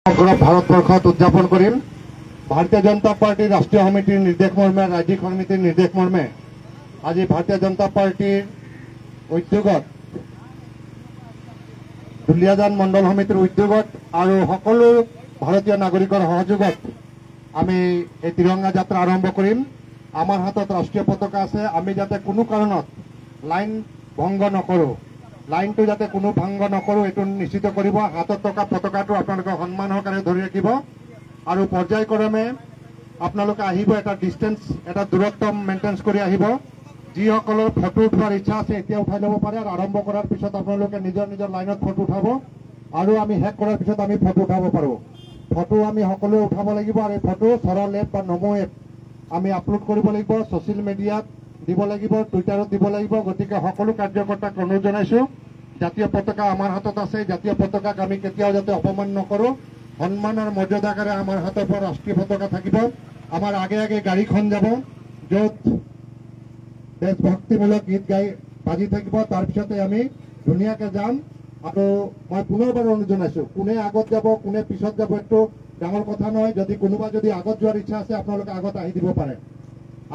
ভাৰতবৰ্ষত উদযাপন কৰিম। ভাৰতীয় জনতা পাৰ্টিৰ ৰাষ্ট্ৰীয় সমিতিৰ নিৰ্দেশ মৰ্মে ৰাজ্যিক সমিতিৰ নিৰ্দেশ মৰ্মে আজি ভাৰতীয় জনতা পাৰ্টিৰ উদ্যোগত দুলিয়াজান মণ্ডল সমিতিৰ উদ্যোগত আৰু সকলো ভাৰতীয় নাগৰিকৰ সহযোগত আমি এই তিৰংগা যাত্ৰা আৰম্ভ কৰিম। আমাৰ হাতত ৰাষ্ট্ৰীয় পতাকা আছে। আমি যাতে কোনো কাৰণত লাইন ভংগ নকৰোঁ, লাইনটো যাতে কোনো ভংগ নকৰোঁ এইটো নিশ্চিত কৰিব। হাতত থকা পতাকাটো আপোনালোকে সন্মান সহকাৰে ধৰি ৰাখিব আৰু পৰ্যায়ক্ৰমে আপোনালোকে আহিব। এটা ডিষ্টেঞ্চ, এটা দূৰত্ব মেইনটেইন কৰি আহিব। যিসকলৰ ফটো উঠাৰ ইচ্ছা আছে এতিয়া উঠাই ল'ব পাৰে আৰু আৰম্ভ কৰাৰ পিছত আপোনালোকে নিজৰ নিজৰ লাইনত ফটো উঠাব আৰু আমি শেষ কৰাৰ পিছত আমি ফটো উঠাব পাৰোঁ। ফটো আমি সকলোৱে উঠাব লাগিব আৰু এই ফটো সৰল এপ বা নমো এপ আমি আপলোড কৰিব লাগিব, ছ'চিয়েল মিডিয়াত দিব লাগিব, টুইটাৰত দিব লাগিব। গতিকে সকলো কাৰ্যকৰ্তাক অনুৰোধ জনাইছোঁ, জাতীয় পতাকা আমাৰ হাতত আছে। জাতীয় পতাকাক আমি কেতিয়াও যাতে অপমান নকৰোঁ। সন্মান আৰু মৰ্যাদাকাৰে আমাৰ হাতৰ পৰা ৰাষ্ট্ৰীয় পতাকা থাকিব। আমাৰ আগে আগে গাড়ীখন যাব, য'ত দেশভক্তিমূলক গীত গাই বাজি থাকিব। তাৰপিছতে আমি ধুনীয়াকৈ যাম। আৰু মই পুনৰবাৰ অনুৰোধ জনাইছোঁ, কোনে আগত যাব কোনে পিছত যাব এইটো ডাঙৰ কথা নহয়। যদি কোনোবা যদি আগত যোৱাৰ ইচ্ছা আছে আপোনালোকে আগত আহি দিব পাৰে,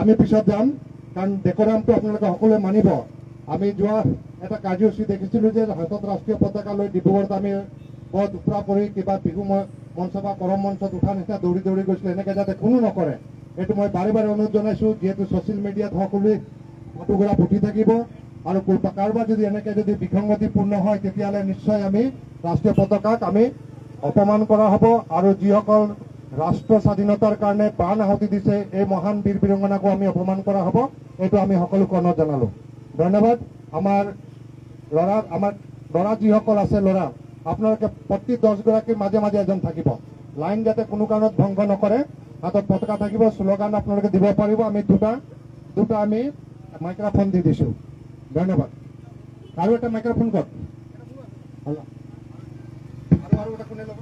আমি পিছত যাম। কাৰণ ডেকোৰামটো আপোনালোকে সকলোৱে মানিব। আমি যোৱা এটা কাৰ্যসূচী দেখিছিলোঁ যে হাতত ৰাষ্ট্ৰীয় পতাকা লৈ ডিব্ৰুগড়ত আমি পথ উফৰা কৰি কিবা বিহু মঞ্চ বা কৰম মঞ্চত উঠা নিচিনা দৌৰি দৌৰি গৈছিলোঁ। এনেকৈ যাতে কোনো নকৰে এইটো মই বাৰে বাৰে অনুৰোধ জনাইছোঁ। যিহেতু ছ'চিয়েল মিডিয়াত সকলোৱে ফটোগ্ৰাফ উঠি থাকিব আৰু কাৰোবাৰ যদি এনেকৈ যদি বিসংগতিপূৰ্ণ হয় তেতিয়াহ'লে নিশ্চয় আমি ৰাষ্ট্ৰীয় পতাকাক আমি অপমান কৰা হ'ব। আৰু যিসকল ৰাষ্ট্ৰ স্বাধীনতাৰ কাৰণে প্ৰাণ আহুতি দিছে এই মহান বীৰ বীৰাংগনাকো আমি অপমান কৰা হ'ব। এইটো আমি সকলোকে অনুৰোধ জনালোঁ। ধন্যবাদ। আমাৰ ল'ৰা যিসকল আছে ল'ৰা আপোনালোকে প্ৰতি 10 গৰাকীৰ মাজে মাজে এজন থাকিব। লাইন যাতে কোনো কাৰণত ভংগ নকৰে। হাতত পতাকা থাকিব, শ্লোগান আপোনালোকে দিব পাৰিব। আমি দুটা আমি মাইক্ৰফোন দি দিছোঁ। ধন্যবাদ। আৰু এটা মাইক্ৰফোন কওক। আৰু এটা কোনে ল'ব?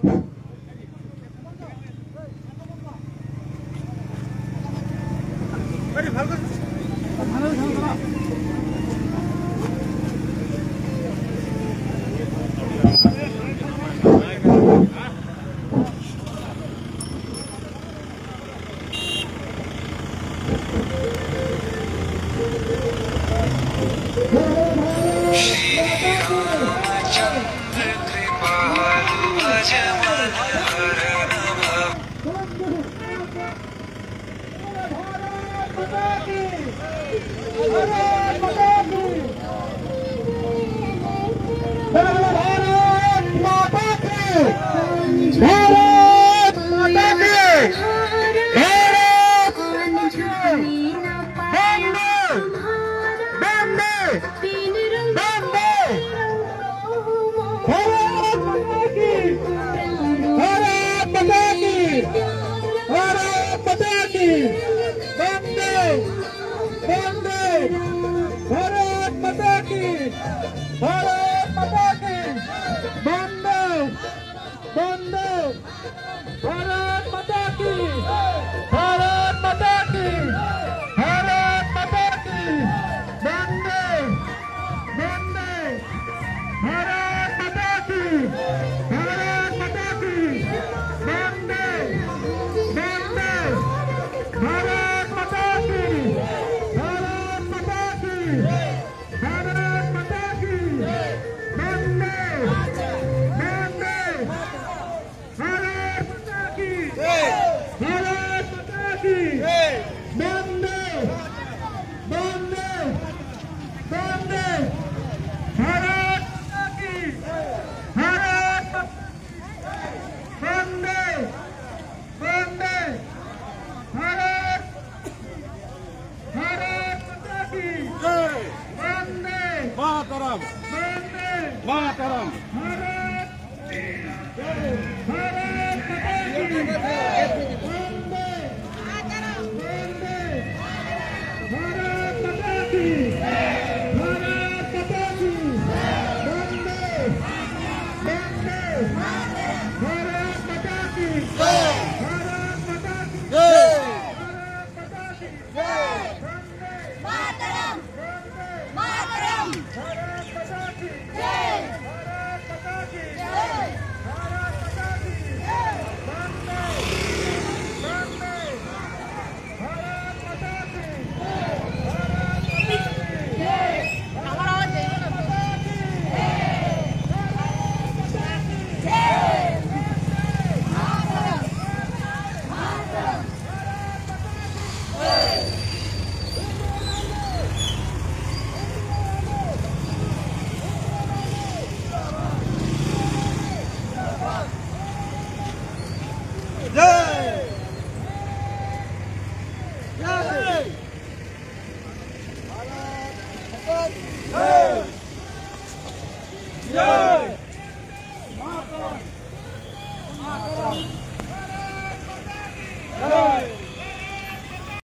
জয়